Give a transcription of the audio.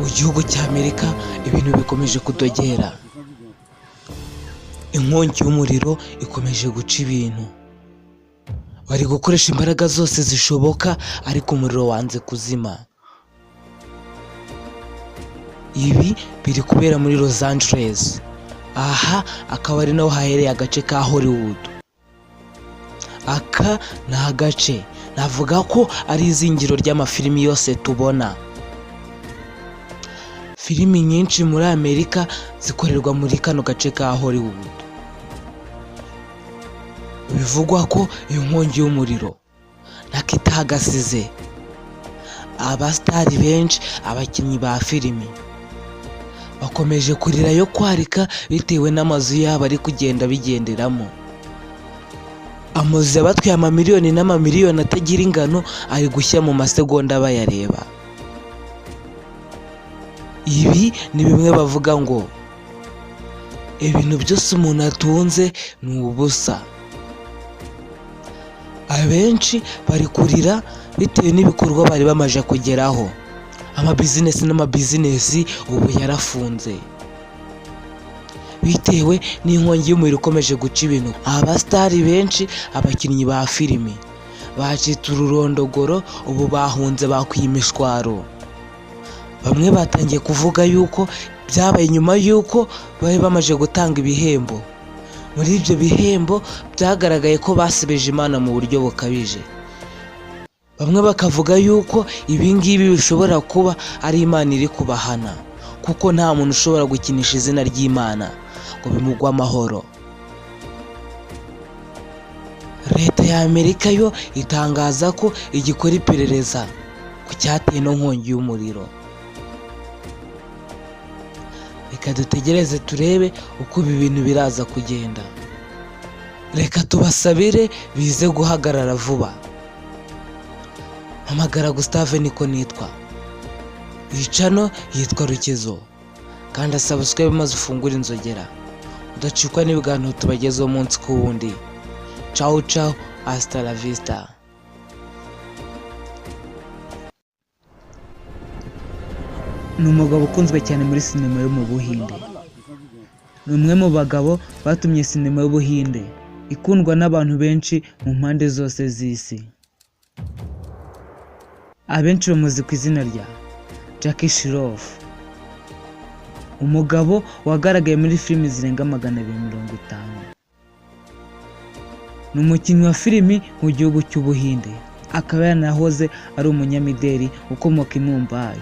Mu gihugu cy'Amerika ibintu bikomeje kudogera. Inkongi y'umuriro ikomeje guca ibintu. Bari gukoresha imbaraga zose zishoboka ariko umuriro wanze kuzima. Ibi biri kubera muri Los Angeles. Aha akaba ari naho hahereye agace ka Hollywood. Aka ni agace navuga ko ari izingiro ry'amafilimi yose tubona. Filimi nyinshi muri Amerika zikorerwa muri kano gace ka Hollywood. Bivugwa ko iyo nkongi y'umuriro nakitagasize abastari benshi, abakinnyi ba filimi bakomeje kurira yo kwarika bitewe n'amazu yabo ari kugenda bigenderamo. Amazu yabatwaye amamiliyoni n'amamiliyoni atagira ingano ari gushya mu masegonda bayareba. Ibi ni bimwe bavuga ngo ibintu byose umuntu atunze ni ubusa. Abenshi bari kurira bitewe n'ibikorwa bari bamaje kugeraho. Amabizinesi ubu yarafunze bitewe n'inkongi y'umuriro ikomeje guca ibintu. Abastari benshi, abakinnyi ba filimi bacitse ururondogoro, ubu bahunze bakwiye imishwaro. Bamwe batangiye kuvuga yuko byabaye nyuma yuko bari bamaje gutanga ibihembo. Muri ibyo bihembo byagaragaye ko basebeje Imana mu buryo bukabije. Bamwe bakavuga yuko ibi ngibi bishobora kuba ari Imana iri kubahana, kuko nta muntu ushobora gukinisha izina ry'Imana ngo bimugwe amahoro. Leta ya Amerika yo itangaza ko igikora iperereza ku cyateye ino nkongi y'umuriro. Reka dutegereze turebe uko ibi bintu biraza kugenda. Reka tubasabire bize guhagarara vuba. Hamagara Gustave niko nitwa. Iyi channel yitwa Rukezo. Kandi subscribe maze ufungure inzogera udacikwa n'ibiganiro tubagezeho umunsi ku wundi. Ciao ciao, hasta la vista. Ni umugabo ukunzwe cyane muri sinema yo mu Buhinde. Ni umwe mu bagabo batumye sinema y'Ubuhinde ikundwa n'abantu benshi mu mpande zose z'isi. Abenshi bamuzi ku izina rya Jackie Shroff. Umugabo wagaragaye muri filimi zirenga 250. Ni umukinnyi wa filimi mu gihugu cy'Ubuhinde. Akaba yanahoze ari umunyamideli ukomoka i Mumbai.